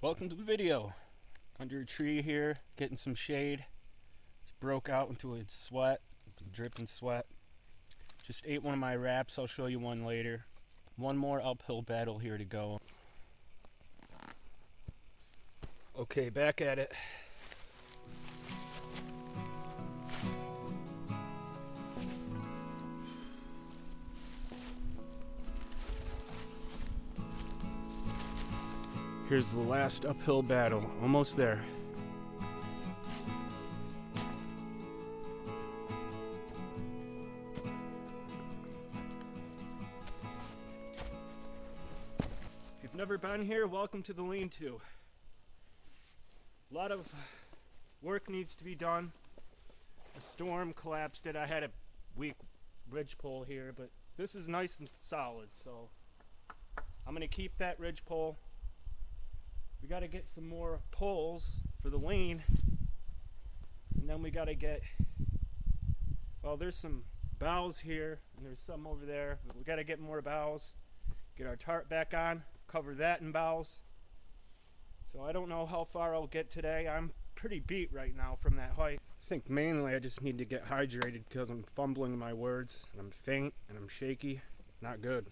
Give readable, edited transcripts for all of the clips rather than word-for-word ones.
Welcome to the video. Under a tree here, getting some shade. Just broke out into a sweat, dripping sweat. Just ate one of my wraps, I'll show you one later. One more uphill battle here to go. Okay, back at it. Here's the last uphill battle, almost there. If you've never been here, welcome to the lean-to. A lot of work needs to be done. A storm collapsed it. I had a weak ridgepole here, but this is nice and solid, so I'm gonna keep that ridgepole. We got to get some more poles for the lean, and then we got to get, well, there's some boughs here and there's some over there, but we got to get more boughs, get our tarp back on, cover that in boughs. So I don't know how far I'll get today. I'm pretty beat right now from that hike. I think mainly I just need to get hydrated because I'm fumbling my words and I'm faint and I'm shaky. Not good.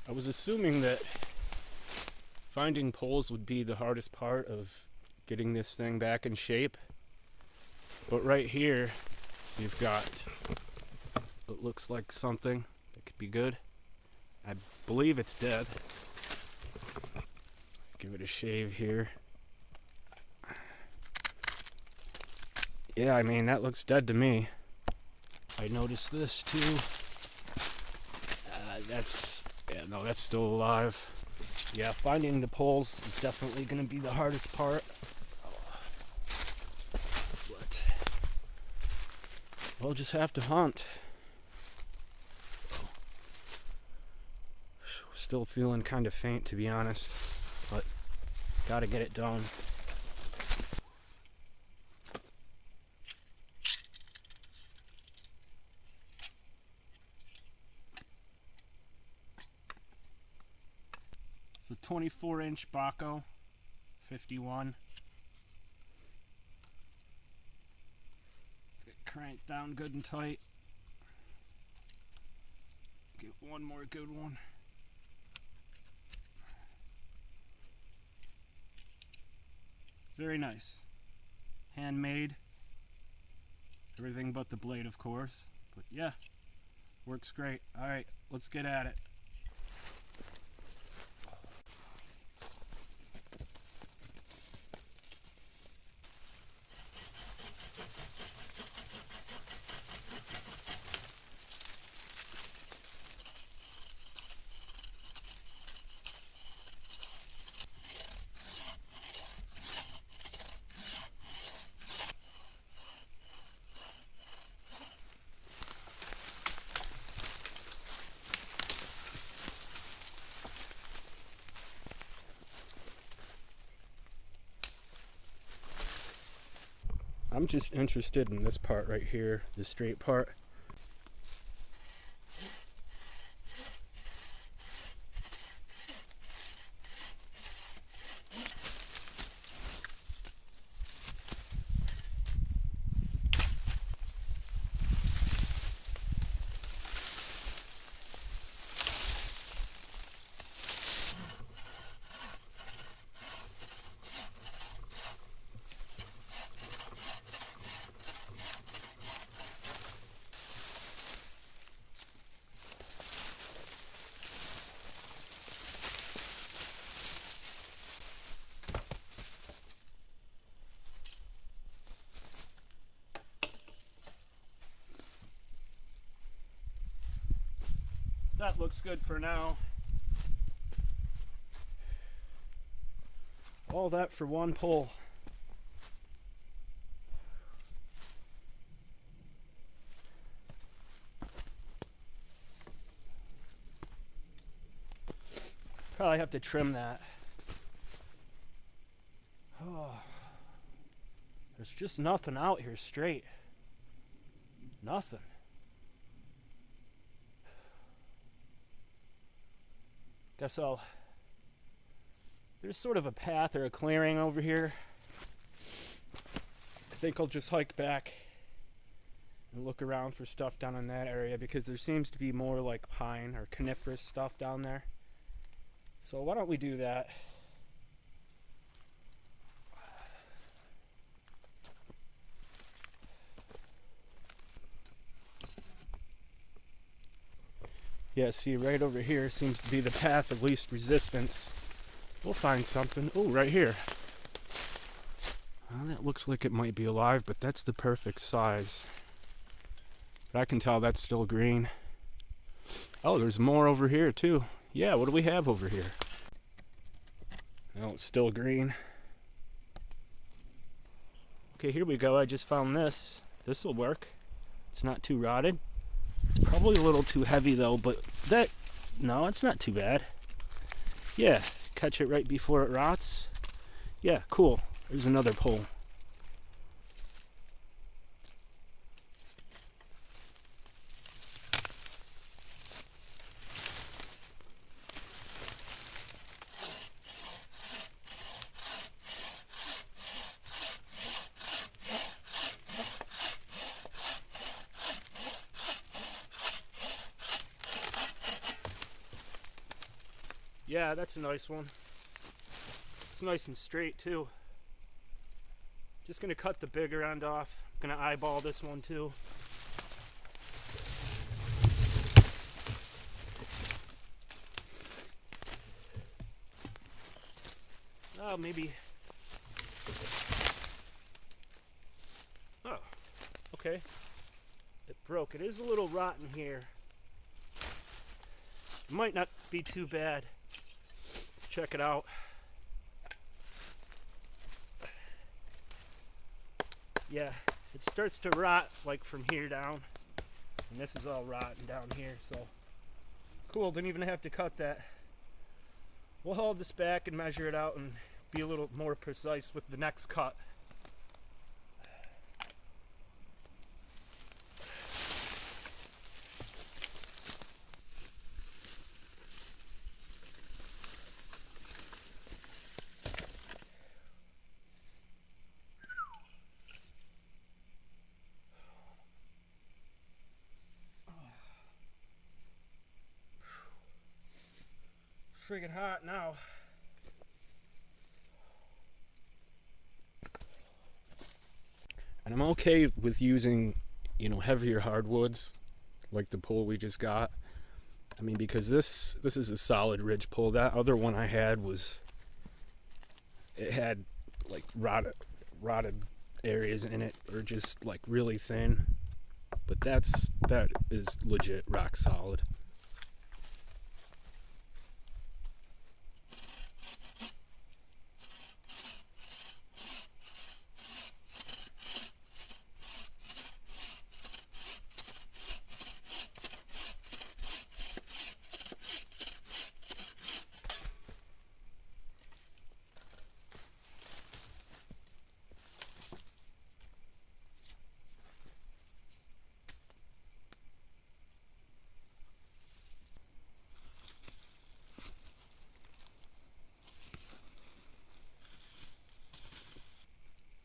I was assuming that finding poles would be the hardest part of getting this thing back in shape. But right here, you've got what looks like something that could be good. I believe it's dead. Give it a shave here. Yeah, I mean, that looks dead to me. I noticed this too. Yeah, no, that's still alive. Yeah, finding the poles is definitely going to be the hardest part. But we'll just have to hunt. Still feeling kind of faint, to be honest, but gotta get it done. So 24-inch Baco, 51. Get cranked down good and tight. Get one more good one. Very nice. Handmade. Everything but the blade, of course. But yeah, works great. Alright, let's get at it. I'm just interested in this part right here, the straight part. That looks good for now. All that for one pole. Probably have to trim that. Oh, there's just nothing out here straight. Nothing. Guess I'll... There's sort of a path or a clearing over here. I think I'll just hike back and look around for stuff down in that area, because there seems to be more like pine or coniferous stuff down there. So why don't we do that? Yeah, see, right over here seems to be the path of least resistance. We'll find something. Oh, right here. Well, that looks like it might be alive, but that's the perfect size. But I can tell that's still green. Oh, there's more over here too. Yeah, what do we have over here? Oh, it's still green. Okay, here we go. I just found this. This'll work. It's not too rotted. It's probably a little too heavy though, but no, it's not too bad. Yeah, catch it right before it rots. Yeah, cool. There's another pole. Yeah, that's a nice one. It's nice and straight too. Just gonna cut the bigger end off. I'm gonna eyeball this one too. Oh, maybe. Oh, okay. It broke. It is a little rotten here. It might not be too bad. Let's check it out. Yeah, it starts to rot like from here down. And this is all rotten down here, so cool, didn't even have to cut that. We'll hold this back and measure it out and be a little more precise with the next cut. Friggin' hot now. And I'm okay with using, heavier hardwoods like the pole we just got. I mean, because this is a solid ridge pole. That other one I had it had like rotted areas in it, or just like really thin. But that is legit rock solid.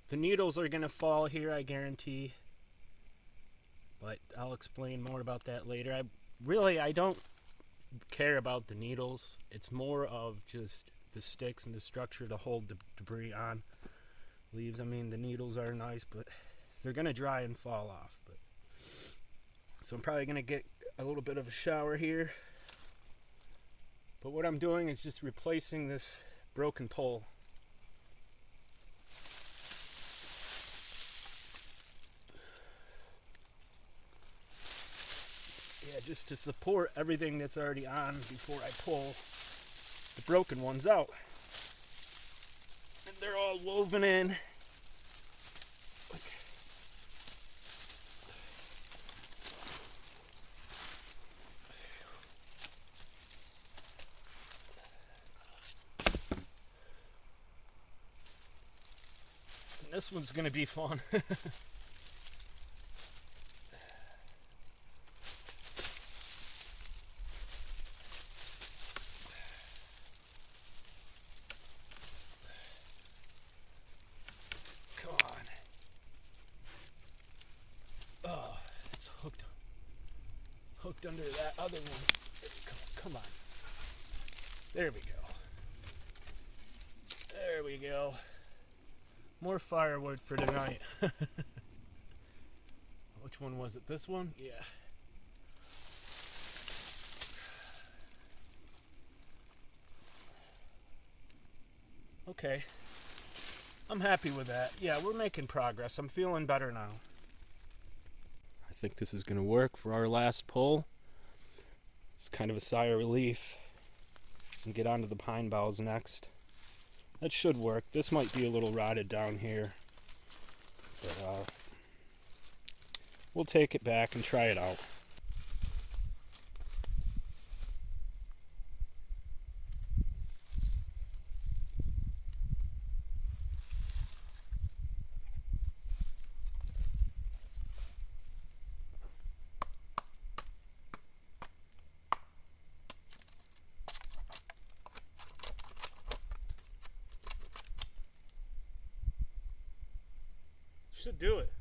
The needles are gonna fall here, I guarantee. But I'll explain more about that later. I don't care about the needles. It's more of just the sticks and the structure to hold the debris on. Leaves, I mean, the needles are nice, but they're gonna dry and fall off. So I'm probably gonna get a little bit of a shower here. But what I'm doing is just replacing this broken pole. Yeah, just to support everything that's already on before I pull the broken ones out. And they're all woven in. And this one's gonna be fun. looked under that other one. There we go. Come on. There we go. There we go. More firewood for tonight. Which one was it? This one? Yeah. Okay. I'm happy with that. Yeah, we're making progress. I'm feeling better now. I think this is going to work for our last pull. It's kind of a sigh of relief. And get onto the pine boughs next. That should work. This might be a little rotted down here. But we'll take it back and try it out. Should do it.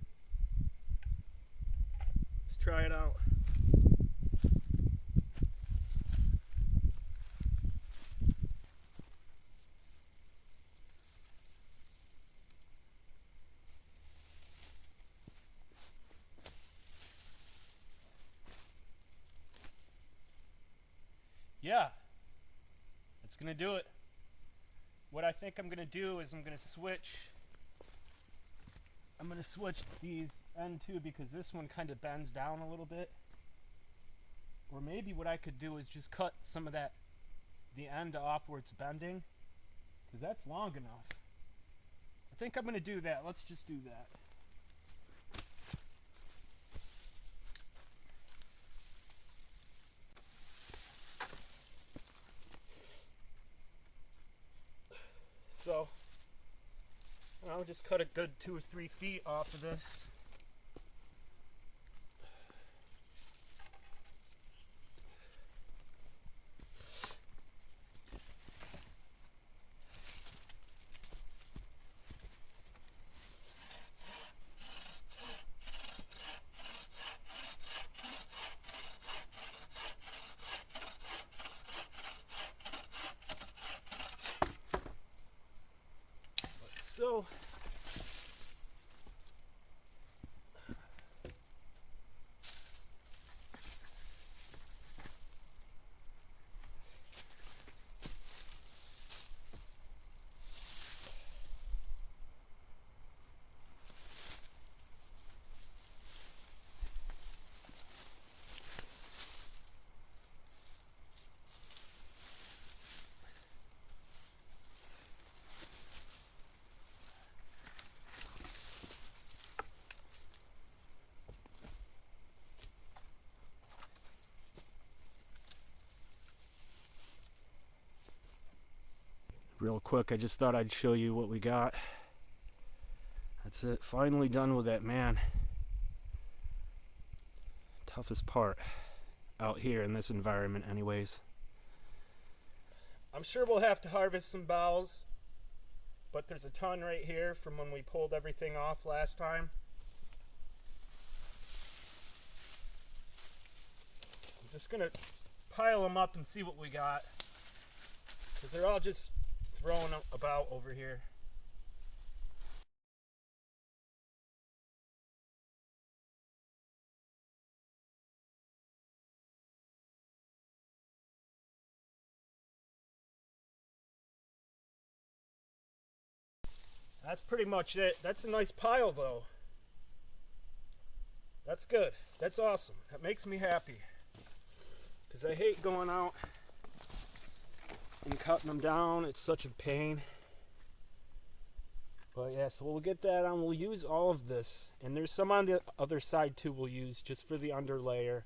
Let's try it out. Yeah, that's gonna do it. What I think I'm gonna do is I'm gonna switch these end two because this one kind of bends down a little bit. Or maybe what I could do is just cut some of the end off where it's bending, because that's long enough. I think I'm going to do that. Let's just do that. So I'll just cut a good 2 or 3 feet off of this. So real quick, I just thought I'd show you what we got. That's it. Finally done with that, man. Toughest part out here in this environment anyways. I'm sure we'll have to harvest some boughs, but there's a ton right here from when we pulled everything off last time. I'm just gonna pile them up and see what we got, because they're all just thrown about over here. That's pretty much it. That's a nice pile though. That's good. That's awesome. That makes me happy, because I hate going out and cutting them down. It's such a pain. But yeah, so we'll get that on. We'll use all of this, and there's some on the other side too we'll use just for the underlayer.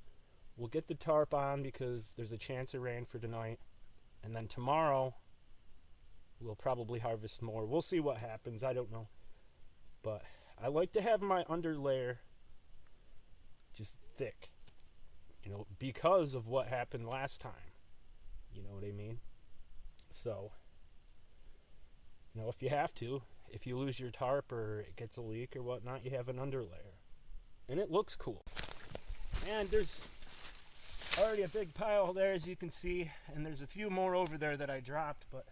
We'll get the tarp on because there's a chance of rain for tonight, and then tomorrow we'll probably harvest more. We'll see what happens. I don't know, but I like to have my underlayer just thick, you know, because of what happened last time. You know what I mean? So, you know, if you have to, if you lose your tarp or it gets a leak or whatnot, you have an underlayer. And it looks cool. And there's Already a big pile there, as you can see, and there's a few more over there that I dropped, but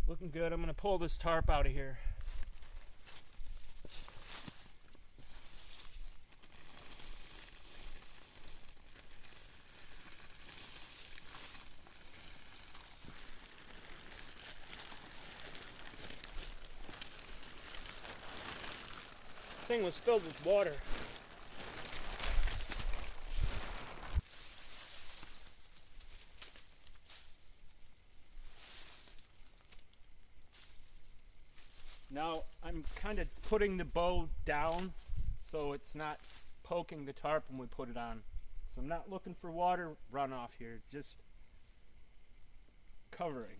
looking good. I'm going to pull this tarp out of here. The thing was filled with water. Now I'm kind of putting the bow down so it's not poking the tarp when we put it on. So I'm not looking for water runoff here, just covering.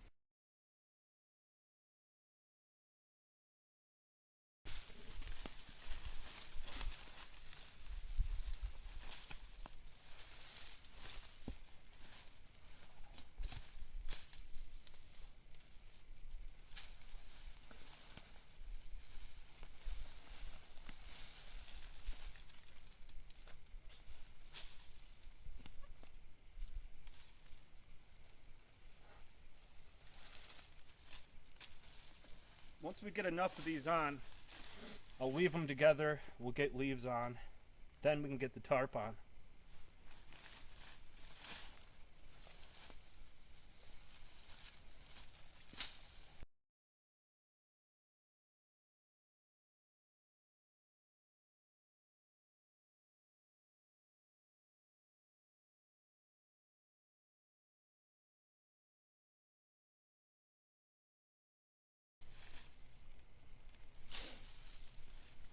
Once we get enough of these on, I'll weave them together, we'll get leaves on, then we can get the tarp on.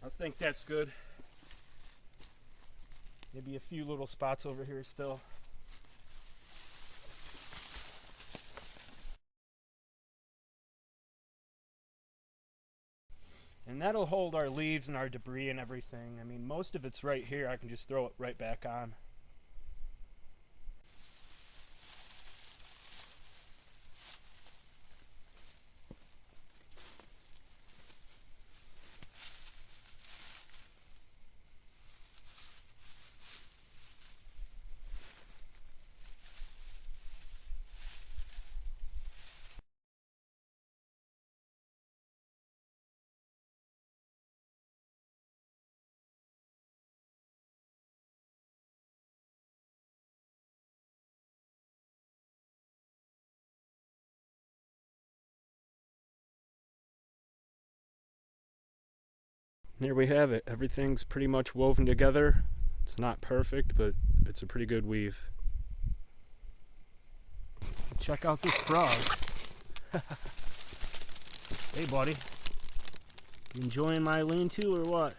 I think that's good. Maybe a few little spots over here still. And that'll hold our leaves and our debris and everything. I mean, most of it's right here. I can just throw it right back on. There we have it. Everything's pretty much woven together. It's not perfect, but it's a pretty good weave. Check out this frog. Hey buddy, you enjoying my lean-to or what?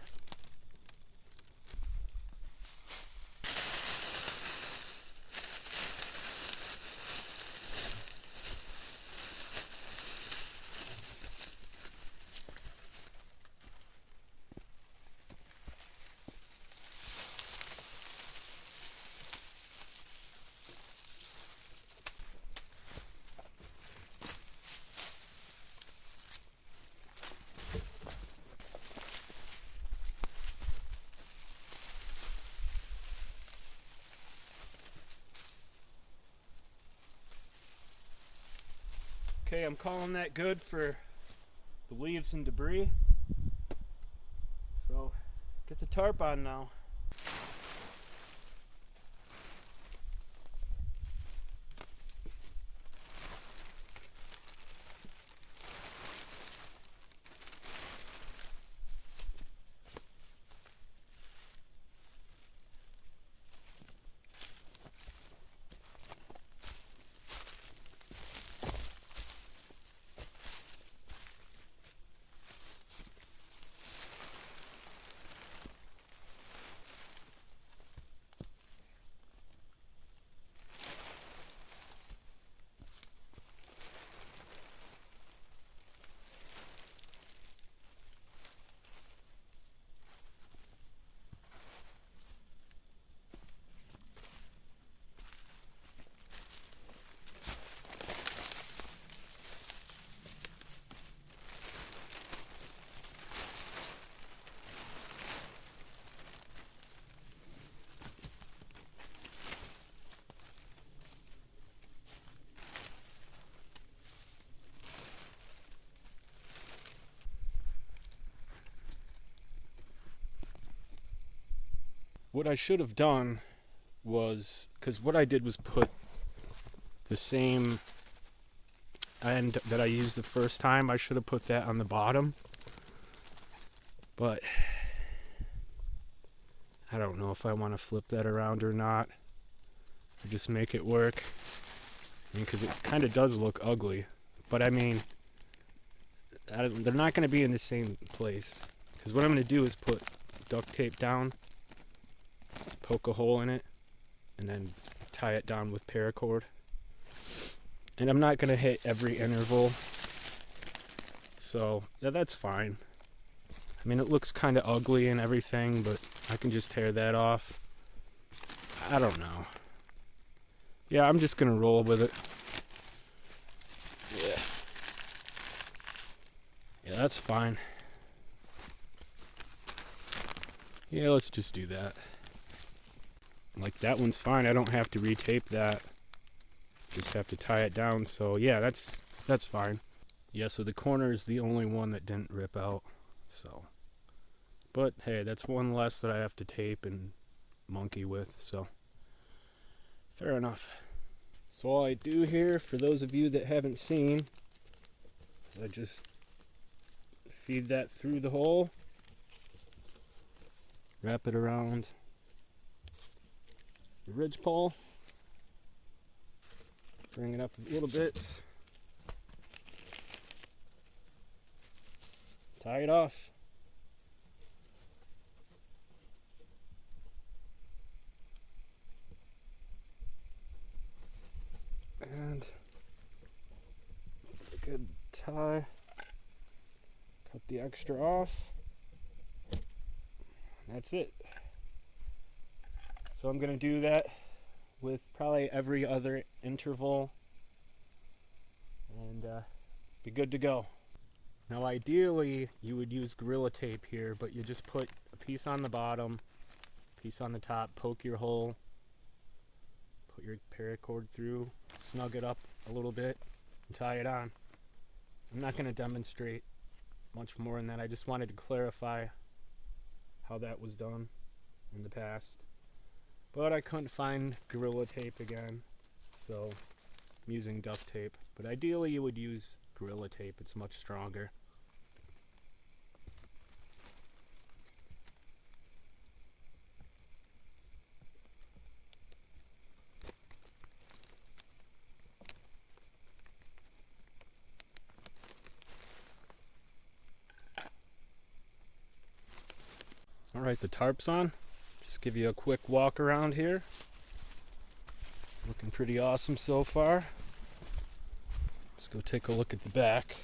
Okay, I'm calling that good for the leaves and debris. So, get the tarp on now. what I should have done was, because what I did was put the same end that I used the first time. I should have put that on the bottom, but I don't know if I want to flip that around or not, or just make it work. I mean, because it kind of does look ugly, but I mean, they're not going to be in the same place, because what I'm going to do is put duct tape down, poke a hole in it, and then tie it down with paracord. And I'm not going to hit every interval, so yeah, that's fine. I mean, it looks kind of ugly and everything, but I can just tear that off. I don't know. Yeah, I'm just going to roll with it. Yeah, that's fine. Yeah, let's just do that. Like, that one's fine. I don't have to retape that. Just have to tie it down. So yeah, that's fine. Yeah, so the corner is the only one that didn't rip out. So, but hey, that's one less that I have to tape and monkey with. So fair enough. So all I do here, for those of you that haven't seen, I just feed that through the hole, wrap it around the ridgepole, bring it up a little bit, tie it off, and a good tie. Cut the extra off. That's it. So I'm going to do that with probably every other interval, and be good to go. Now ideally you would use Gorilla Tape here, but you just put a piece on the bottom, piece on the top, poke your hole, put your paracord through, snug it up a little bit, and tie it on. I'm not going to demonstrate much more than that. I just wanted to clarify how that was done in the past. But I couldn't find Gorilla Tape again, so I'm using duct tape. But ideally you would use Gorilla Tape, it's much stronger. Alright, the tarp's on. Just give you a quick walk around here. Looking pretty awesome so far. Let's go take a look at the back.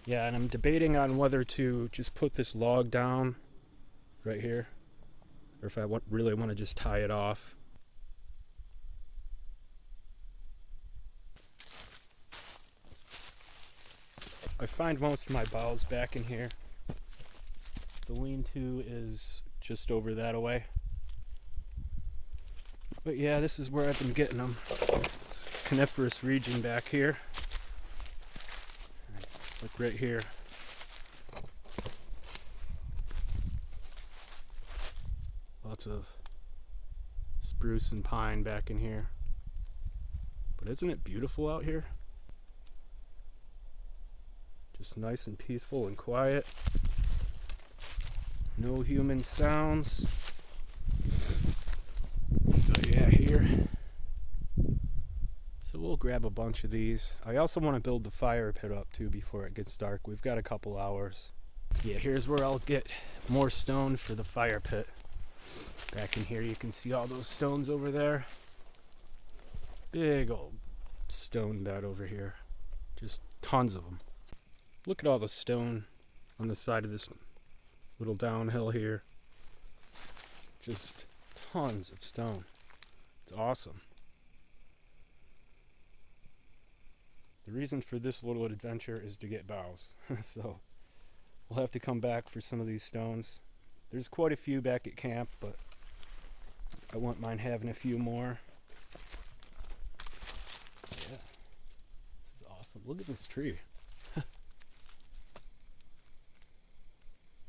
Yeah, and I'm debating on whether to just put this log down right here, or if I really want to just tie it off. I find most of my boughs back in here. The lean-to is just over that away. But yeah, this is where I've been getting them. It's coniferous region back here. Like right here. Lots of spruce and pine back in here. But isn't it beautiful out here? Just nice and peaceful and quiet. No human sounds. But yeah, here. So we'll grab a bunch of these. I also want to build the fire pit up too before it gets dark. We've got a couple hours. Yeah, here's where I'll get more stone for the fire pit. Back in here you can see all those stones over there. Big old stone bed over here. Just tons of them. Look at all the stone on the side of this little downhill here. Just tons of stone. It's awesome. The reason for this little adventure is to get boughs. So we'll have to come back for some of these stones. There's quite a few back at camp, but I wouldn't mind having a few more. Yeah. This is awesome. Look at this tree.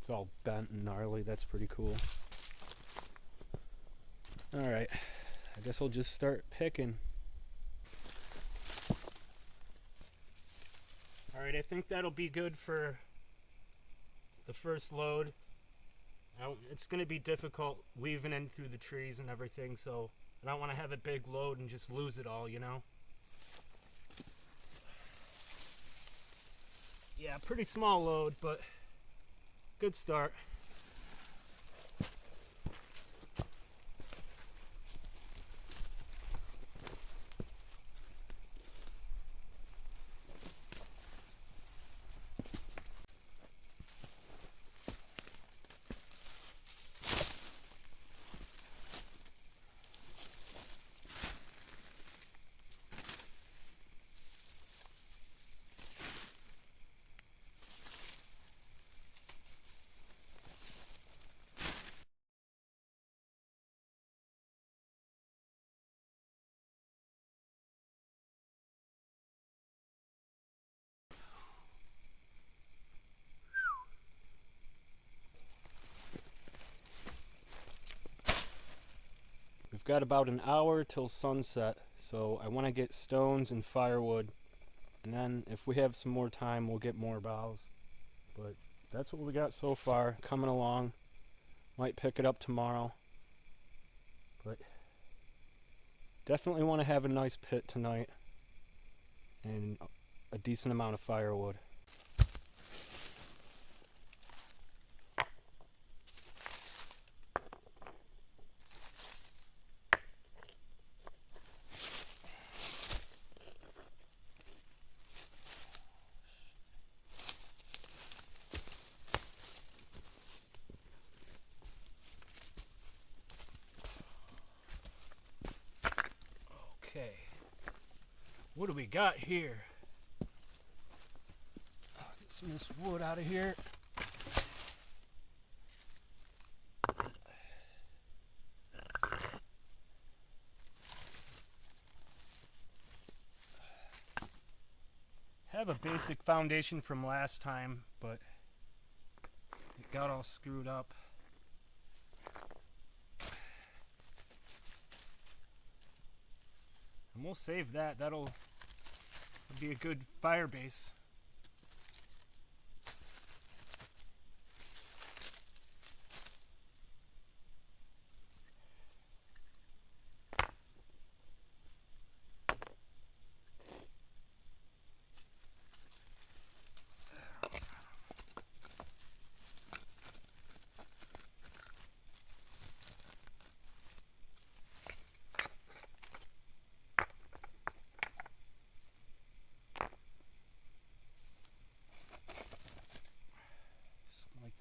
It's all bent and gnarly. That's pretty cool. Alright, I guess I'll just start picking. Alright, I think that'll be good for the first load. It's going to be difficult weaving in through the trees and everything, so I don't want to have a big load and just lose it all, you know? Yeah, pretty small load, but good start. We've got about an hour till sunset, so I want to get stones and firewood, and then if we have some more time we'll get more boughs. But that's what we got so far, coming along. Might pick it up tomorrow, but definitely want to have a nice pit tonight and a decent amount of firewood. Okay, what do we got here? Get some of this wood out of here. Have a basic foundation from last time, but it got all screwed up. And we'll save that. That'll be a good fire base.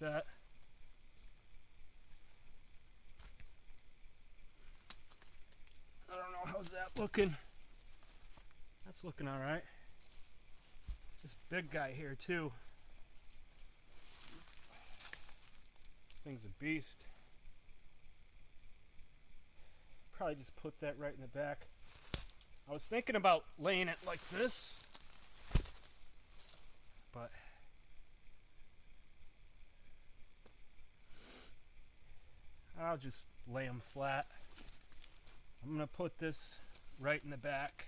That. I don't know, how's that looking? That's looking alright. This big guy here too. Thing's a beast. Probably just put that right in the back. I was thinking about laying it like this, but I'll just lay them flat. I'm going to put this right in the back.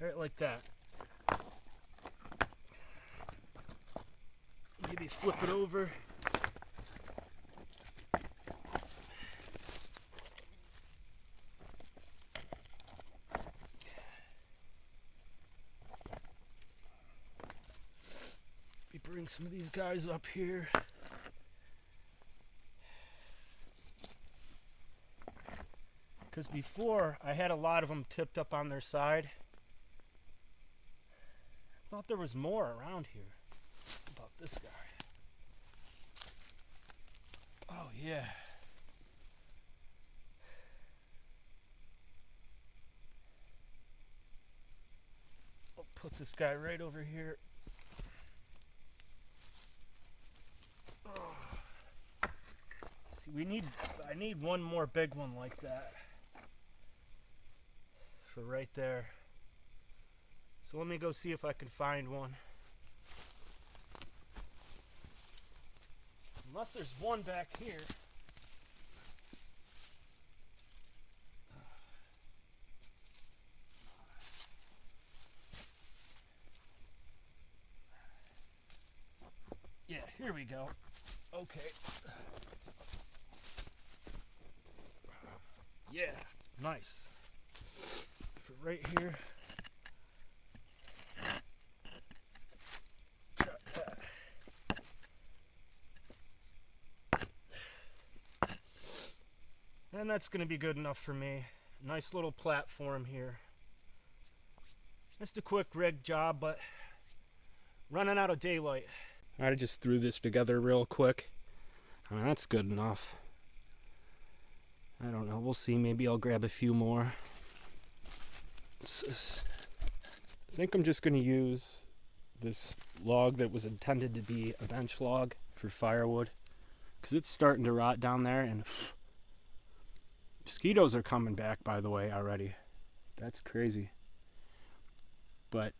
Right like that. Maybe flip it over. Bring some of these guys up here. Because before I had a lot of them tipped up on their side. I thought there was more around here. How about this guy? Oh yeah. I'll put this guy right over here. I need one more big one like that for right there. So let me go see if I can find one. Unless there's one back here. Yeah, here we go. Okay. Yeah, nice. For right here. And that's going to be good enough for me. Nice little platform here. Just a quick rig job, but running out of daylight. I just threw this together real quick. That's good enough. I don't know. We'll see. Maybe I'll grab a few more. I think I'm just going to use this log that was intended to be a bench log for firewood, because it's starting to rot down there, and mosquitoes are coming back, by the way, already. That's crazy. But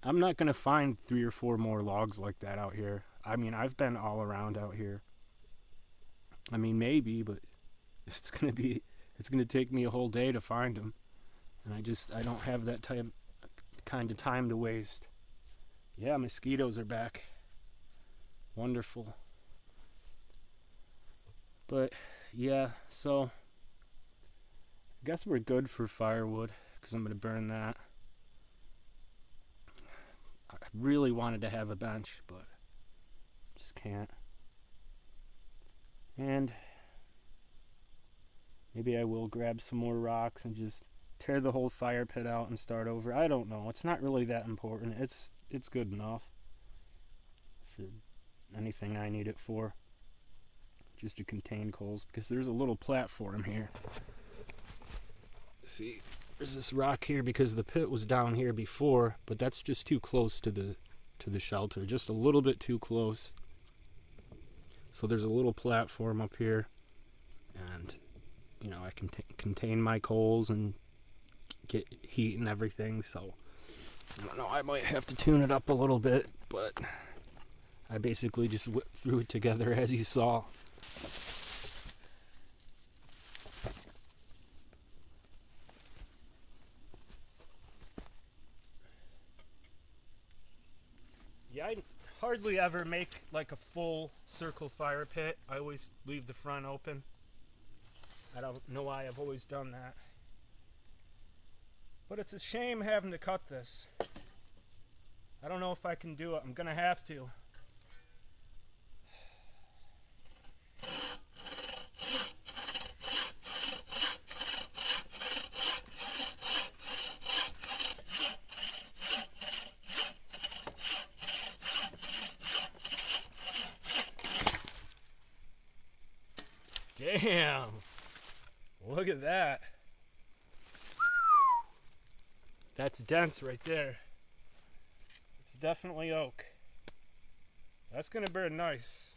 I'm not going to find 3 or 4 more logs like that out here. I mean, I've been all around out here. I mean, maybe, but it's going to take me a whole day to find them. And I don't have that kind of time to waste. Yeah, mosquitoes are back. Wonderful. But, yeah, so I guess we're good for firewood, because I'm going to burn that. I really wanted to have a bench, but just can't. And maybe I will grab some more rocks and just tear the whole fire pit out and start over. I don't know. It's not really that important. It's good enough for anything I need it for. Just to contain coals, because there's a little platform here. See, there's this rock here because the pit was down here before, but that's just too close to the shelter, just a little bit too close. So there's a little platform up here, and you know, I can contain my coals and get heat and everything. So I don't know, I might have to tune it up a little bit, but I basically just threw it together as you saw. Yeah, I hardly ever make like a full circle fire pit. I always leave the front open. I don't know why I've always done that. But it's a shame having to cut this. I don't know if I can do it. I'm gonna have to. Damn! Look at that. That's dense right there. It's definitely oak. That's gonna burn nice.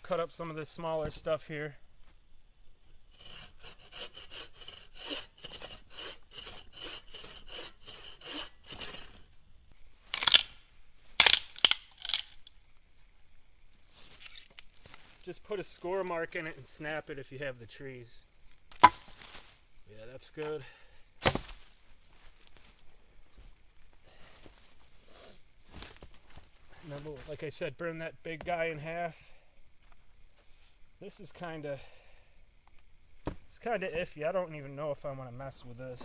Cut up some of this smaller stuff here. Just put a score mark in it and snap it if you have the trees. Yeah, that's good. And then we'll, like I said, burn that big guy in half. This is kind of iffy. I don't even know if I want to mess with this.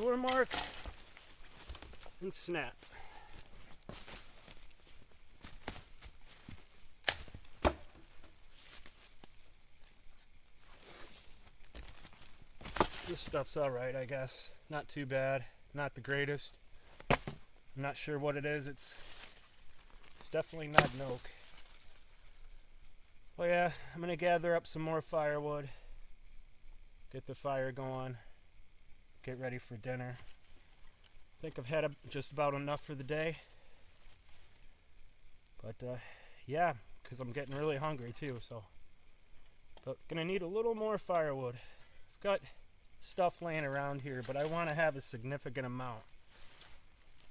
door mark and snap. This stuff's alright, I guess. Not too bad. Not the greatest. I'm not sure what it is. It's definitely not an oak. Well, yeah, I'm going to gather up some more firewood. Get the fire going. Get ready for dinner. I think I've had just about enough for the day. But, yeah, because I'm getting really hungry too, so. But going to need a little more firewood. I've got stuff laying around here, but I want to have a significant amount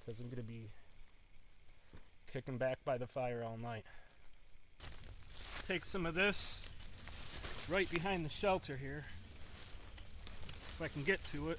because I'm going to be kicking back by the fire all night. Take some of this right behind the shelter here if I can get to it.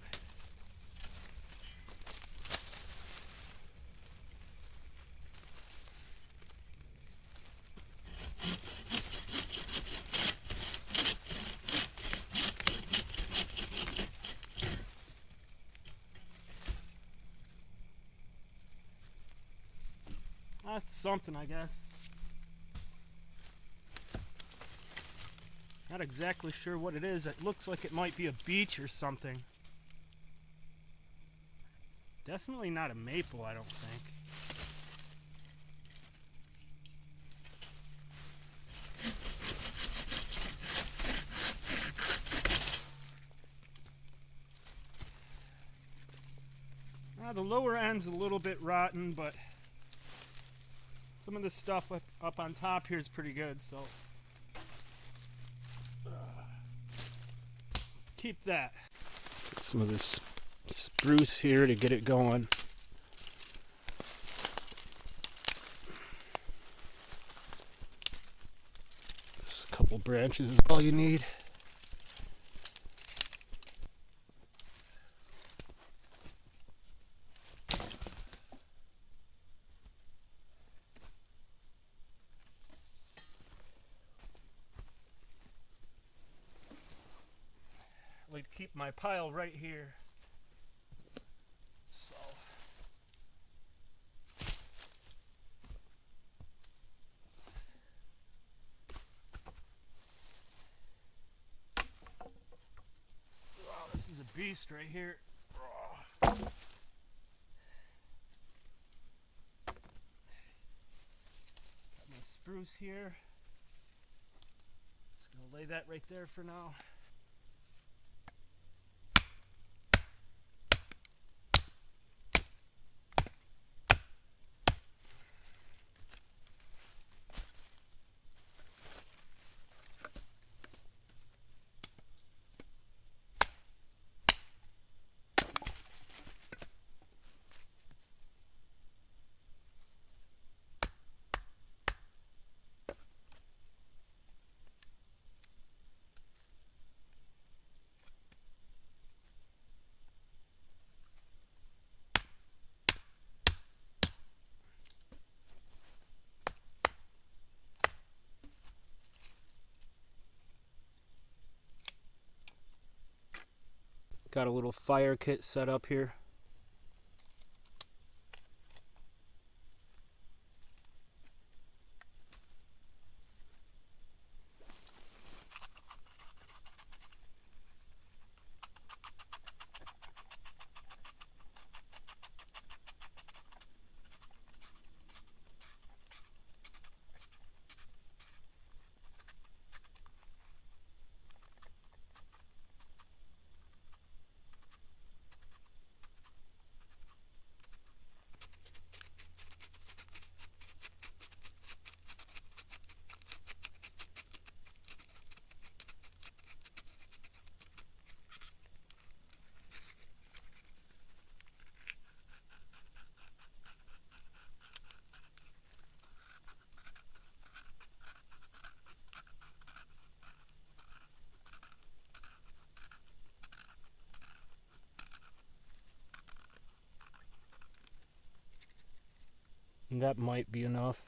That's something, I guess. Not exactly sure what it is. It looks like it might be a beech or something. Definitely not a maple, I don't think. The lower end's a little bit rotten, but some of the stuff up on top here is pretty good, so keep that. Get some of this spruce here to get it going. Just a couple branches is all you need. I'd keep my pile right here. So wow, this is a beast right here. Got my spruce here. Just gonna lay that right there for now. Got a little fire kit set up here. And that might be enough.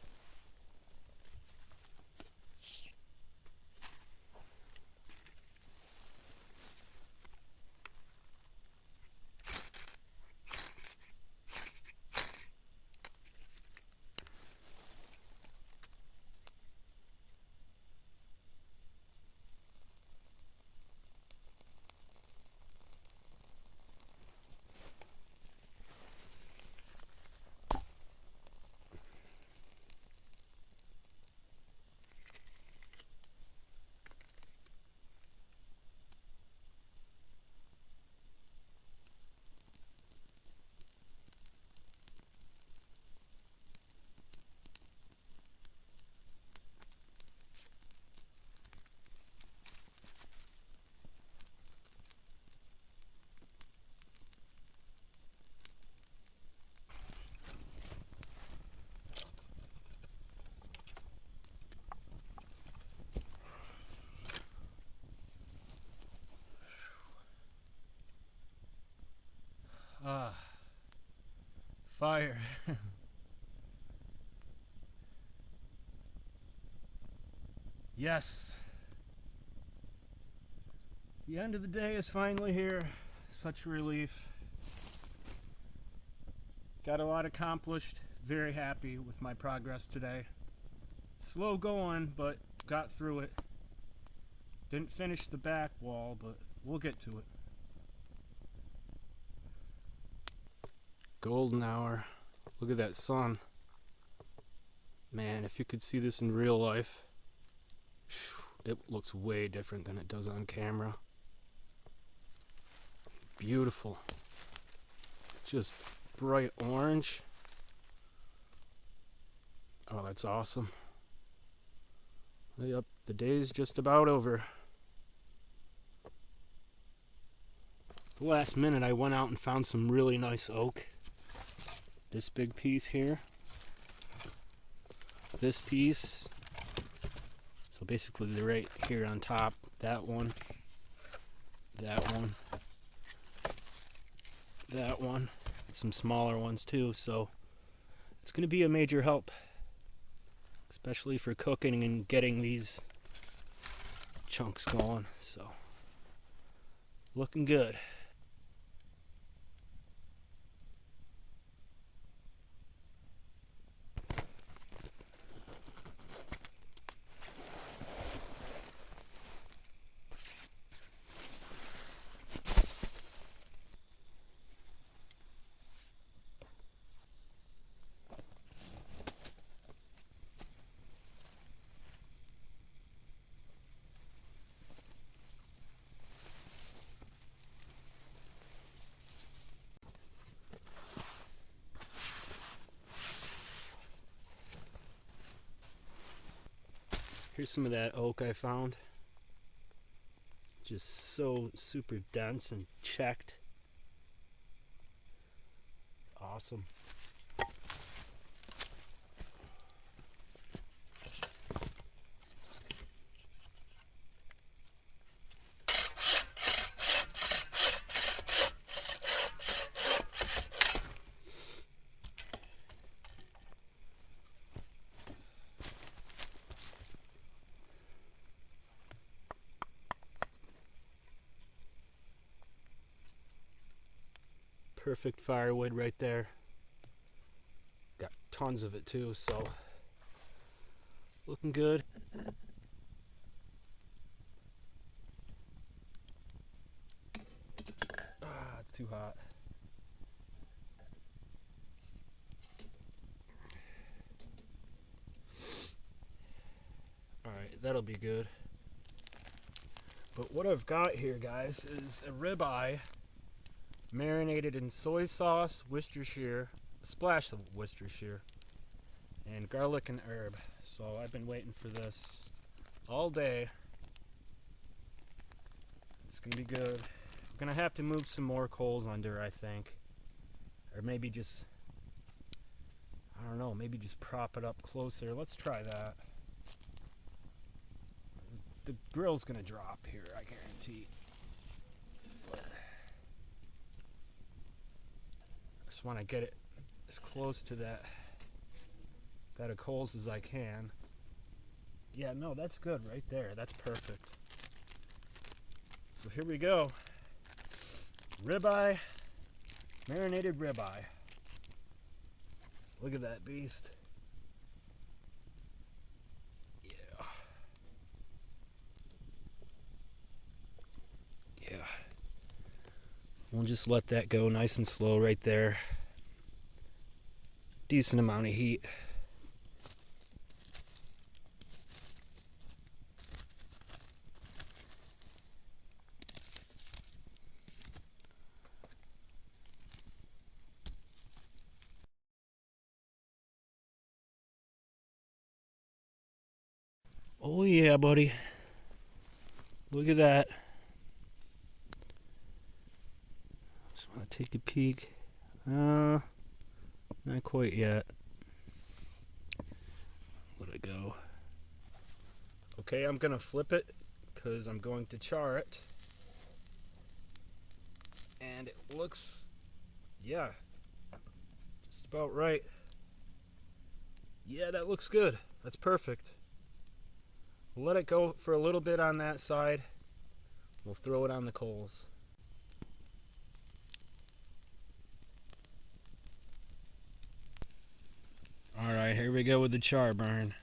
fire. Yes. The end of the day is finally here. Such a relief. Got a lot accomplished. Very happy with my progress today. Slow going, but got through it. Didn't finish the back wall, but we'll get to it. Golden hour. Look at that sun. Man, if you could see this in real life, it looks way different than it does on camera. Beautiful. Just bright orange. Oh, that's awesome. Yep, the day's just about over. The last minute I went out and found some really nice oak. This big piece here. This piece. So basically they're right here on top. That one. That one. That one. And some smaller ones too. So it's going to be a major help. Especially for cooking and getting these chunks going. So looking good. Here's some of that oak I found. Just so super dense and checked. Awesome. Perfect firewood right there. Got tons of it too, so looking good. Ah, it's too hot. Alright, that'll be good. But what I've got here, guys, is a ribeye marinated in soy sauce, Worcestershire, a splash of Worcestershire, and garlic and herb. So I've been waiting for this all day. It's gonna be good. We're gonna have to move some more coals under, I think. Or maybe just, I don't know, maybe just prop it up closer. Let's try that. The grill's gonna drop here, I guarantee. Just want to get it as close to that bed of coals as I can. Yeah, no, that's good right there. That's perfect. So here we go. Ribeye, marinated ribeye. Look at that beast. Yeah. Yeah. We'll just let that go nice and slow right there. Decent amount of heat. Oh yeah, buddy. Look at that. Just want to take a peek. Not quite yet. Let it go. Okay, I'm gonna flip it because I'm going to char it. And it looks, yeah, just just about right. Yeah, that looks good. That's perfect. We'll let it go for a little bit on that side. We'll throw it on the coals. Alright, here we go with the char burn.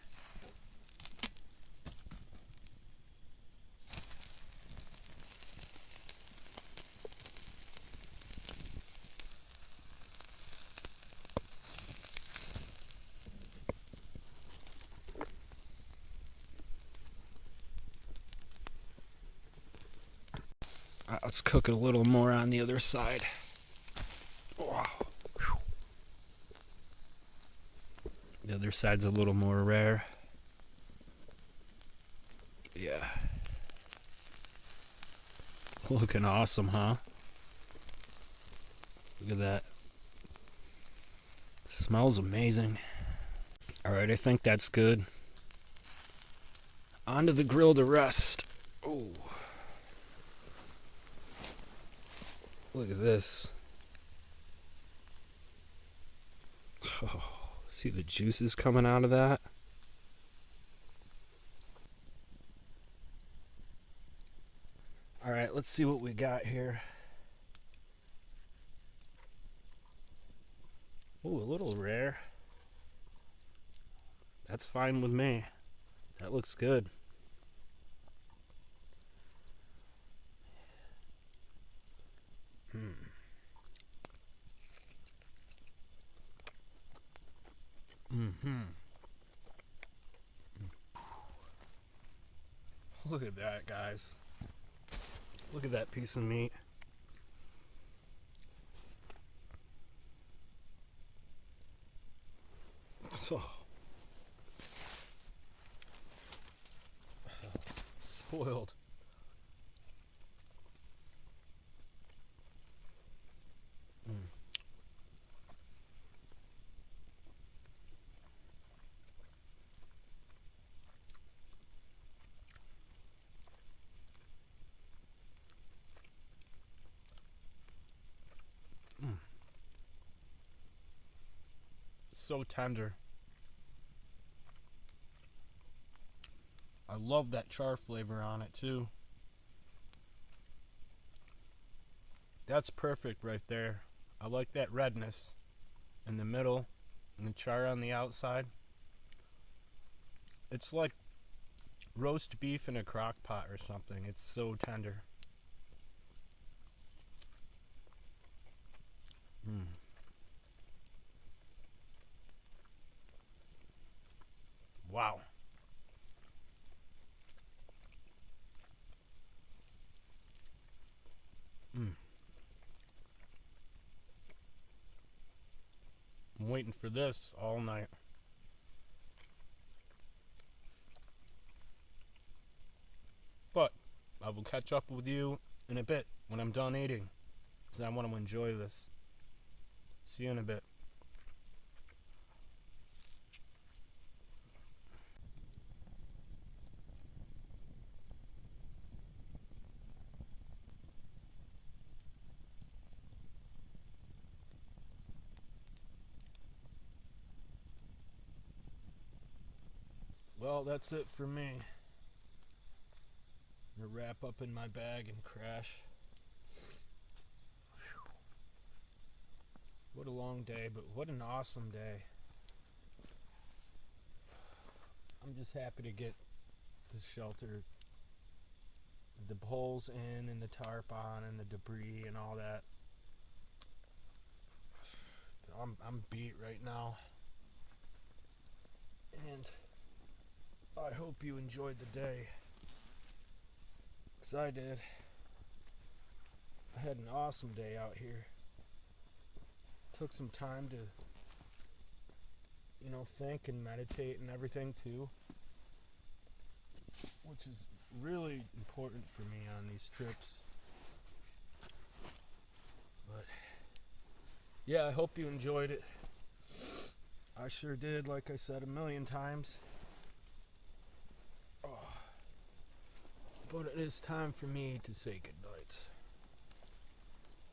Let's cook it a little more on the other side. Wow. The other side's a little more rare. Yeah. Looking awesome, huh? Look at that. Smells amazing. Alright, I think that's good. Onto the grill to rest. Oh. Look at this. Oh, see the juices coming out of that? Alright, let's see what we got here. Ooh, a little rare. That's fine with me. That looks good. Look at that, guys. Look at that piece of meat. Oh. Spoiled. So tender. I love that char flavor on it too. That's perfect right there. I like that redness in the middle and the char on the outside. It's like roast beef in a crock pot or something. It's so tender. Wow. I'm waiting for this all night. But I will catch up with you in a bit when I'm done eating, because I want to enjoy this. See you in a bit. Well, that's it for me. I'm gonna wrap up in my bag and crash. Whew. What a long day, but what an awesome day. I'm just happy to get the shelter, the poles in and the tarp on and the debris and all that. I'm beat right now. And I hope you enjoyed the day, 'cause I did. I had an awesome day out here. Took some time to, think and meditate and everything too, which is really important for me on these trips. But yeah, I hope you enjoyed it. I sure did, like I said a million times. But it is time for me to say goodnight.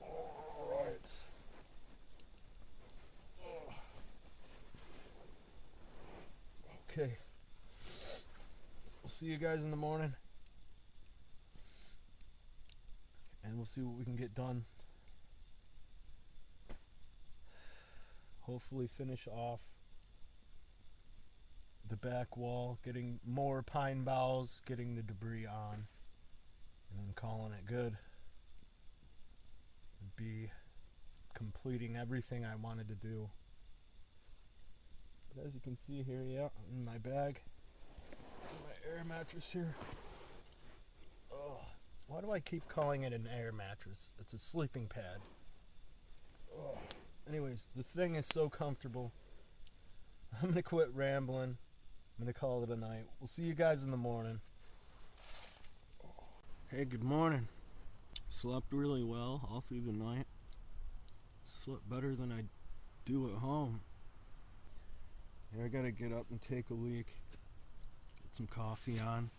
Alright. Okay. We'll see you guys in the morning. And we'll see what we can get done. Hopefully finish off the back wall, getting more pine boughs, getting the debris on, and then calling it good. Be completing everything I wanted to do. But as you can see here, yeah, in my bag, my air mattress here. Oh, why do I keep calling it an air mattress? It's a sleeping pad. Oh. Anyways, the thing is so comfortable. I'm gonna quit rambling. I'm gonna call it a night. We'll see you guys in the morning. Hey, good morning. Slept really well all through the night. Slept better than I do at home. Yeah, I gotta get up and take a leak. Get some coffee on.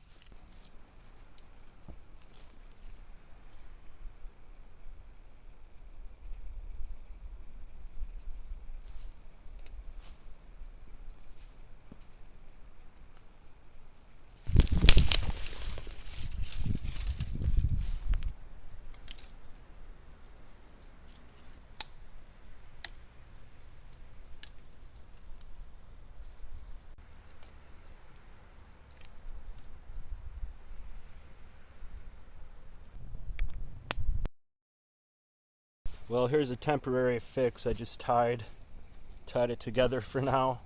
Well, here's a temporary fix. I just tied it together for now.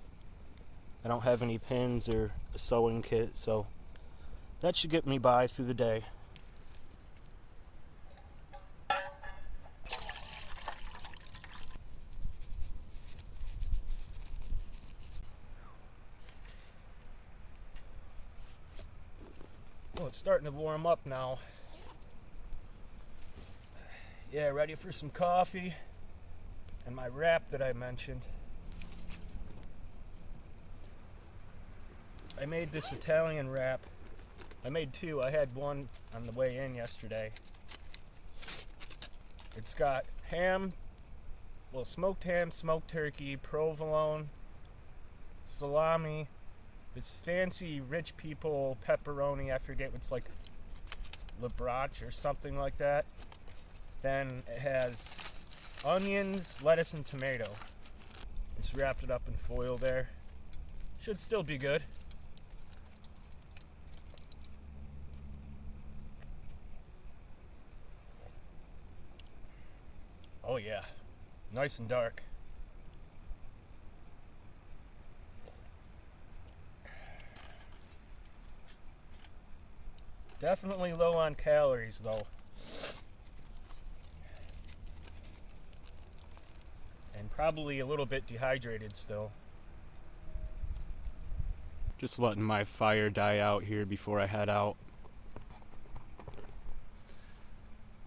I don't have any pins or a sewing kit, so that should get me by through the day. Well, it's starting to warm up now. Yeah, ready for some coffee and my wrap that I mentioned. I made this Italian wrap. I made two. I had one on the way in yesterday. It's got ham, well, smoked ham, smoked turkey, provolone, salami, this fancy rich people pepperoni. I forget what's like Le Brach or something like that. Then it has onions, lettuce, and tomato. Just wrapped it up in foil there. Should still be good. Oh yeah, nice and dark. Definitely low on calories though. And probably a little bit dehydrated still. Just letting my fire die out here before I head out.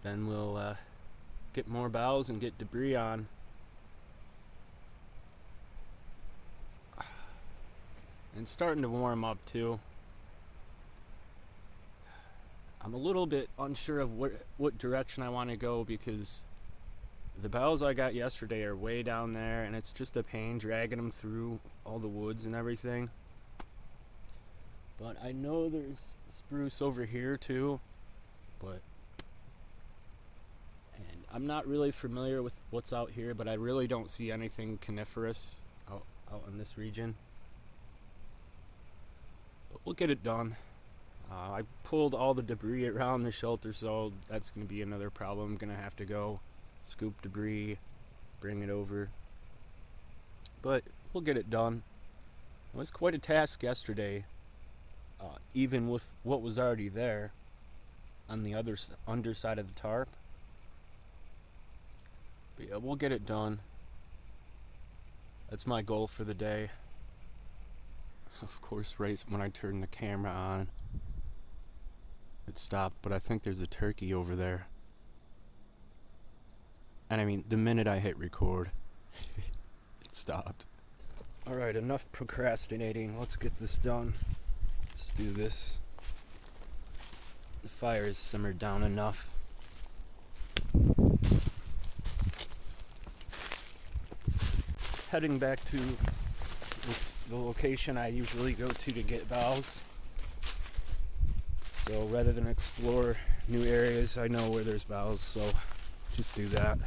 Then we'll get more boughs and get debris on. And it's starting to warm up too. I'm a little bit unsure of what direction I want to go because the boughs I got yesterday are way down there and it's just a pain dragging them through all the woods and everything. But I know there's spruce over here too, and I'm not really familiar with what's out here, but I really don't see anything coniferous out in this region. But we'll get it done. I pulled all the debris around the shelter, so that's going to be another problem. I'm going to have to go scoop debris, bring it over. But we'll get it done. It was quite a task yesterday, even with what was already there on the underside of the tarp. But yeah, we'll get it done. That's my goal for the day. Of course, right when I turned the camera on, it stopped, but I think there's a turkey over there. And I mean, the minute I hit record, it stopped. Alright, enough procrastinating. Let's get this done. Let's do this. The fire is simmered down enough. Heading back to the location I usually go to get boughs. So rather than explore new areas, I know where there's boughs, so just do that.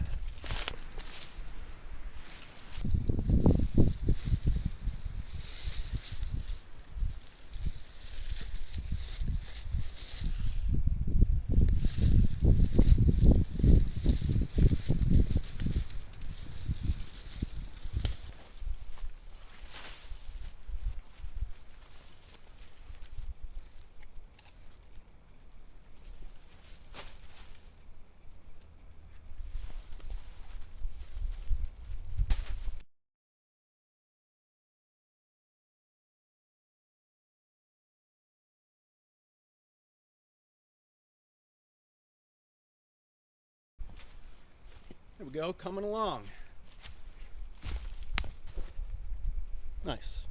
There we go, coming along. Nice.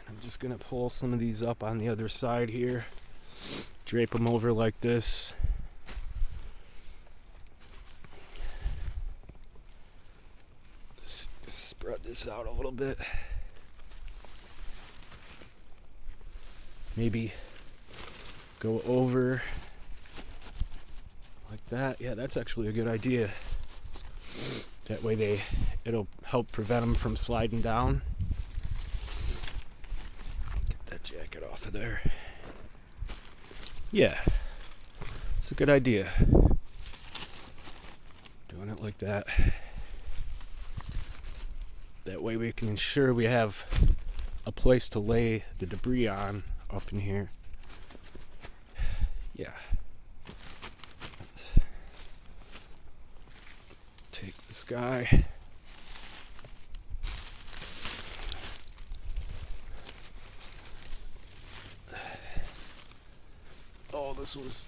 I'm just gonna pull some of these up on the other side here. Drape them over like this. Spread this out a little bit. Maybe go over like that. Yeah, that's actually a good idea. That way it'll help prevent them from sliding down. Get that jacket off of there. Yeah, it's a good idea. Doing it like that. That way we can ensure we have a place to lay the debris on up in here. Yeah. Take this guy. Oh, this was...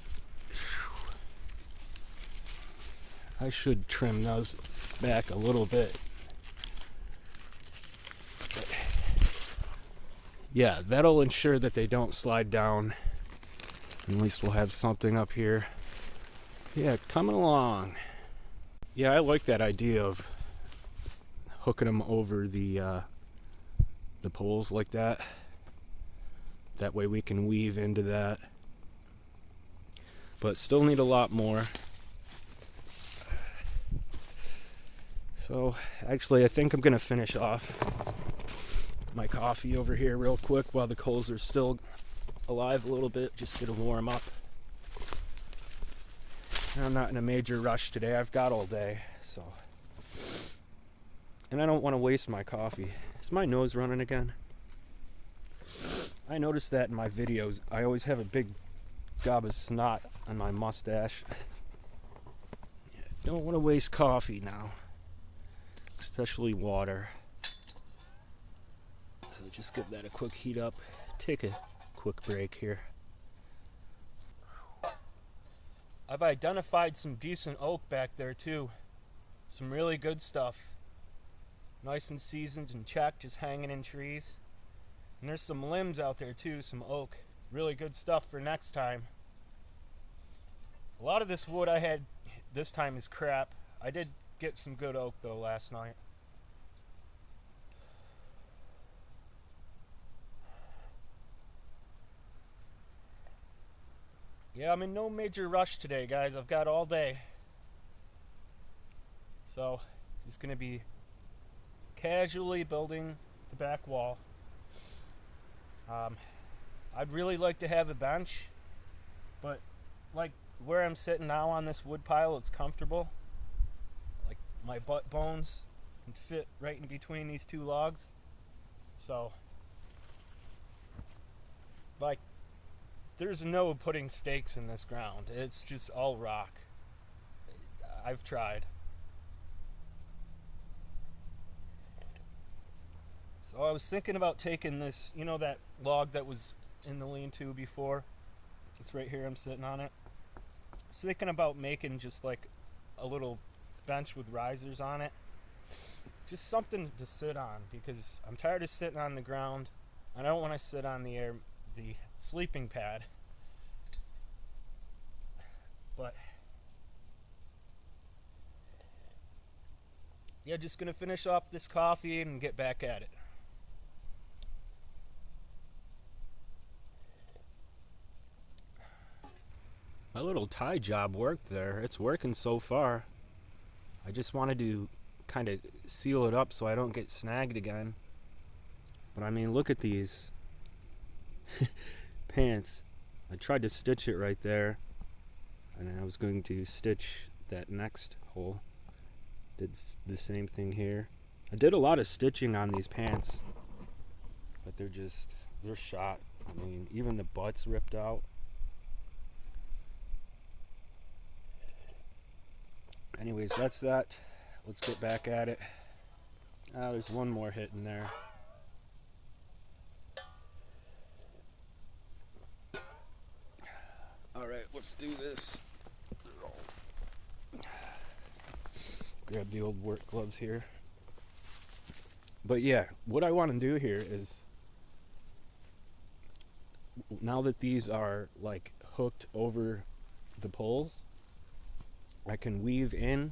I should trim those back a little bit. Yeah, that'll ensure that they don't slide down. At least we'll have something up here. Yeah, coming along. Yeah, I like that idea of hooking them over the poles like that. That way we can weave into that. But still need a lot more. So, actually, I think I'm going to finish off my coffee over here real quick while the coals are still alive a little bit. Just gonna warm up. I'm not in a major rush today. I've got all day, so. And I don't want to waste my coffee. Is my nose running again? I noticed that in my videos. I always have a big gob of snot on my mustache. Don't want to waste coffee now. Especially water. Just give that a quick heat up. Take a quick break here. I've identified some decent oak back there too. Some really good stuff. Nice and seasoned and checked, just hanging in trees. And there's some limbs out there too, some oak. Really good stuff for next time. A lot of this wood I had this time is crap. I did get some good oak though last night. Yeah, I'm in no major rush today, guys. I've got all day. So, just going to be casually building the back wall. I'd really like to have a bench, but like where I'm sitting now on this wood pile, it's comfortable. Like my butt bones can fit right in between these two logs. So, like, there's no putting stakes in this ground. It's just all rock. I've tried. So I was thinking about taking this, you know, that log that was in the lean-to before? It's right here, I'm sitting on it. I was thinking about making just like a little bench with risers on it. Just something to sit on, because I'm tired of sitting on the ground. I don't want to sit on the sleeping pad. But yeah, just gonna finish off this coffee and get back at it. My little tie job worked there. It's working so far. I just wanted to kind of seal it up so I don't get snagged again. But I mean, look at these pants. I tried to stitch it right there, and I was going to stitch that next hole. Did the same thing here. I did a lot of stitching on these pants, but they're shot. I mean, even the butt's ripped out. Anyways, that's that. Let's get back at it. There's one more hit in there. Alright, let's do this. Grab the old work gloves here. But yeah, what I want to do here is, now that these are like hooked over the poles, I can weave in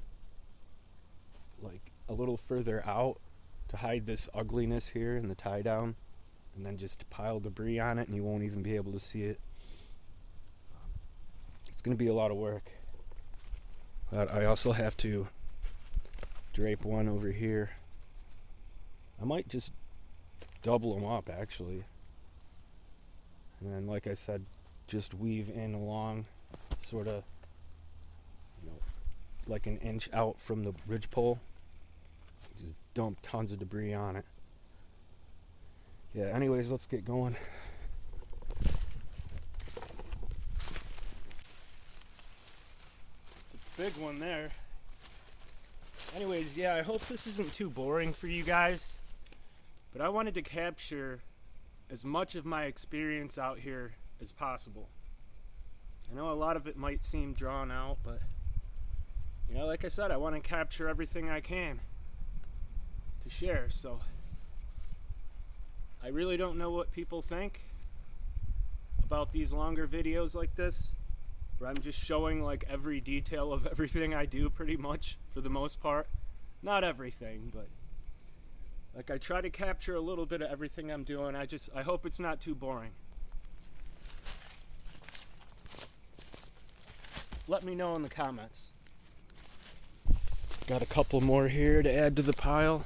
like a little further out to hide this ugliness here in the tie down, and then just pile debris on it and you won't even be able to see it. It's going to be a lot of work. But I also have to drape one over here. I might just double them up actually. And then, like I said, just weave in along, sort of, you know, like an inch out from the ridgepole. Just dump tons of debris on it. Yeah, anyways, let's get going. It's a big one there. Anyways, yeah, I hope this isn't too boring for you guys, but I wanted to capture as much of my experience out here as possible. I know a lot of it might seem drawn out, but you know, like I said, I want to capture everything I can to share. So I really don't know what people think about these longer videos like this, where I'm just showing like every detail of everything I do pretty much, for the most part. Not everything, but like I try to capture a little bit of everything I'm doing. I hope it's not too boring. Let me know in the comments. Got a couple more here to add to the pile.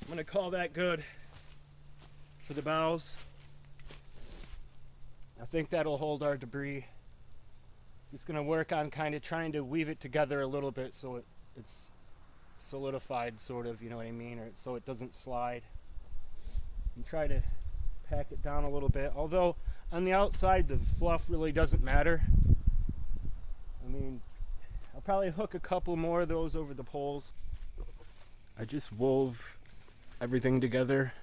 I'm gonna call that good for the boughs. I think that'll hold our debris. Just gonna work on kind of trying to weave it together a little bit so it's solidified, sort of, you know what I mean, or so it doesn't slide. And try to pack it down a little bit. Although on the outside the fluff really doesn't matter. I mean, I'll probably hook a couple more of those over the poles. I just wove everything together,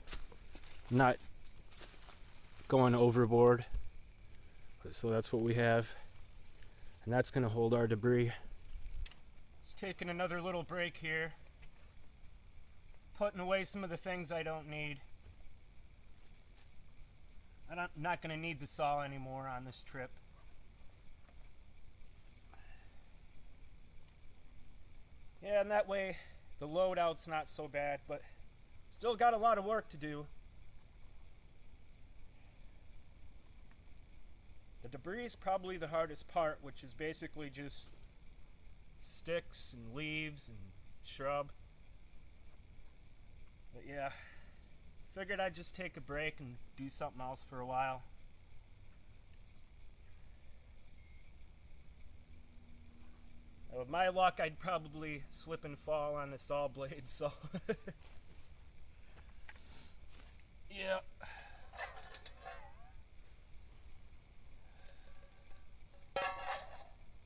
not going overboard. So that's what we have, and that's gonna hold our debris. Just taking another little break here, putting away some of the things I don't need. I'm not gonna need the saw anymore on this trip. Yeah, and that way the loadout's not so bad, but Still got a lot of work to do. The debris is probably the hardest part, which is basically just sticks and leaves and shrub. But yeah, figured I'd just take a break and do something else for a while. With my luck, I'd probably slip and fall on the saw blade, so yeah.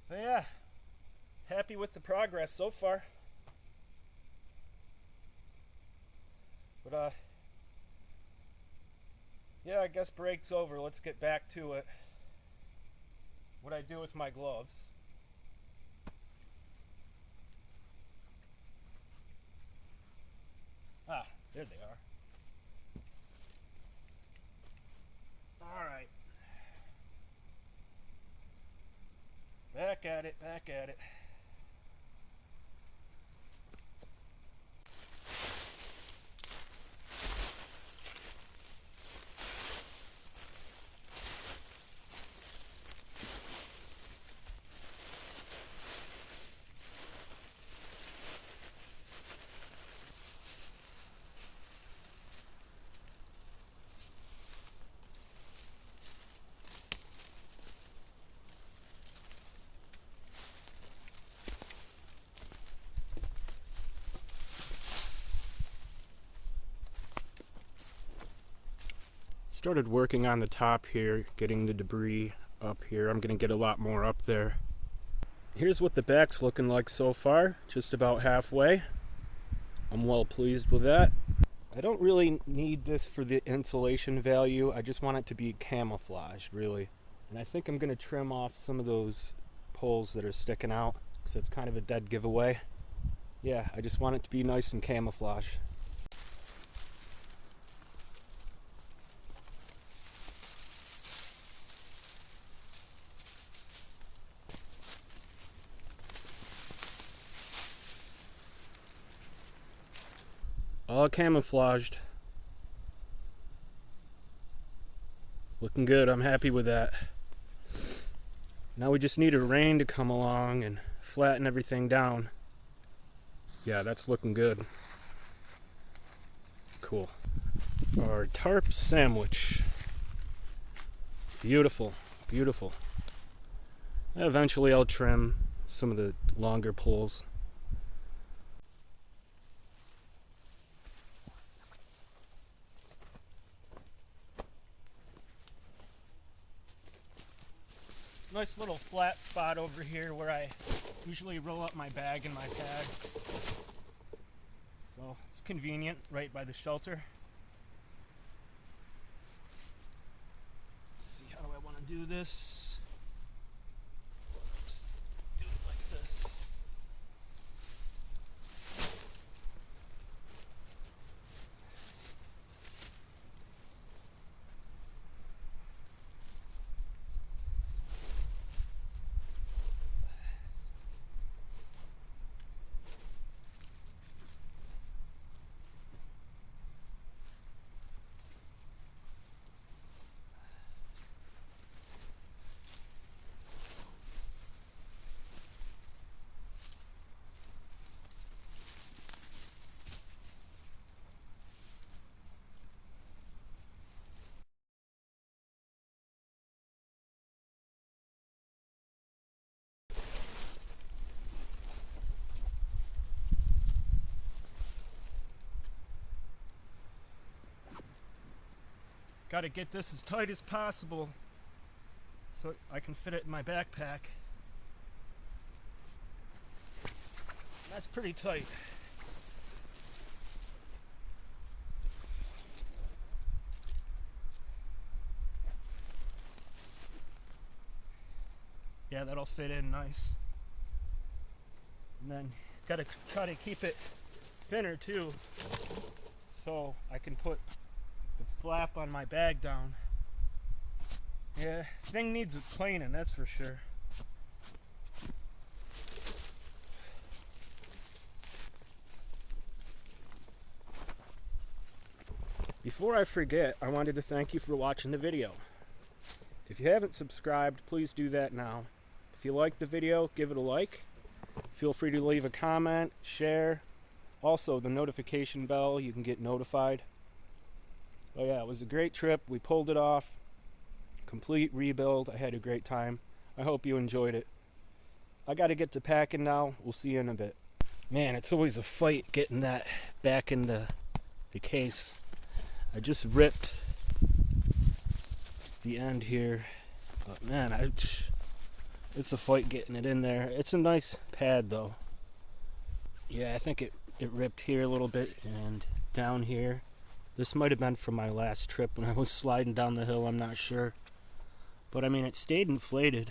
But yeah, happy with the progress so far. But yeah, I guess break's over. Let's get back to it. What I do with my gloves. Ah, there they are. Alright. Back at it, back at it. Started working on the top here, getting the debris up here. I'm gonna get a lot more up there. Here's what the back's looking like so far, just about halfway. I'm well pleased with that. I don't really need this for the insulation value. I just want it to be camouflaged, really. And I think I'm gonna trim off some of those poles that are sticking out, because it's kind of a dead giveaway. Yeah, I just want it to be nice and camouflaged. All camouflaged. Looking good, I'm happy with that. Now we just need a rain to come along and flatten everything down. Yeah, that's looking good. Cool. Our tarp sandwich. Beautiful, beautiful. Eventually I'll trim some of the longer poles. Nice little flat spot over here where I usually roll up my bag in my pad. So it's convenient, right by the shelter. Let's see, how do I want to do this? Just do it like this. Got to get this as tight as possible so I can fit it in my backpack. That's pretty tight. Yeah, that'll fit in nice. And then got to try to keep it thinner too, so I can put the flap on my bag down. Yeah, thing needs cleaning, that's for sure. Before I forget, I wanted to thank you for watching the video. If you haven't subscribed, please do that now. If you like the video, give it a like. Feel free to leave a comment, share. Also, the notification bell, you can get notified. Oh yeah, it was a great trip. We pulled it off. Complete rebuild. I had a great time. I hope you enjoyed it. I gotta get to packing now. We'll see you in a bit. Man, it's always a fight getting that back in the case. I just ripped the end here. But man, it's a fight getting it in there. It's a nice pad though. Yeah, I think it ripped here a little bit and down here. This might have been from my last trip when I was sliding down the hill, I'm not sure. But I mean, it stayed inflated.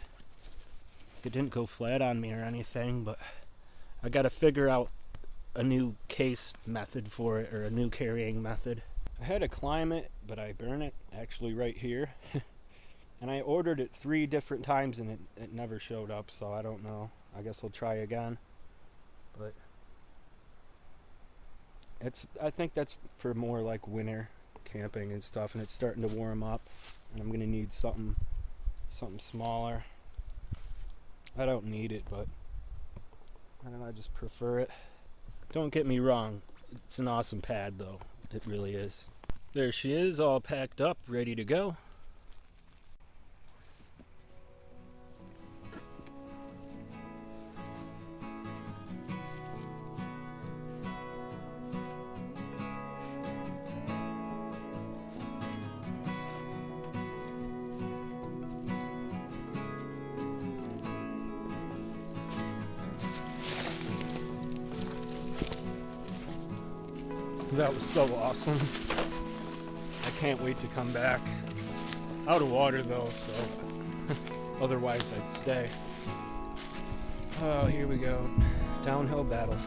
It didn't go flat on me or anything, but I gotta figure out a new case method for it, or a new carrying method. I had to climb it, but I burn it actually right here. And I ordered it 3 different times and it never showed up, so I don't know. I guess I'll try again. But I think that's for more like winter camping and stuff, and it's starting to warm up, and I'm gonna need something smaller. I don't need it, but I don't know, I just prefer it. Don't get me wrong, it's an awesome pad though. It really is. There she is, all packed up, ready to go. That was so awesome. I can't wait to come back. Out of water though, so otherwise I'd stay. Oh, here we go. Downhill battle.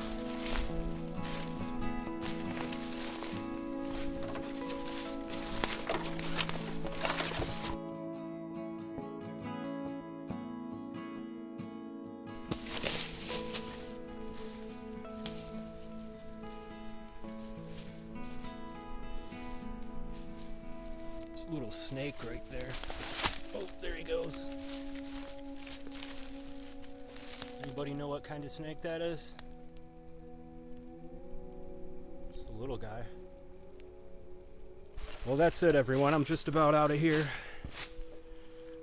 Little snake right there. Oh, there he goes. Anybody know what kind of snake that is? Just a little guy. Well, that's it, everyone. I'm just about out of here.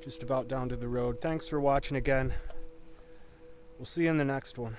Just about down to the road. Thanks for watching again. We'll see you in the next one.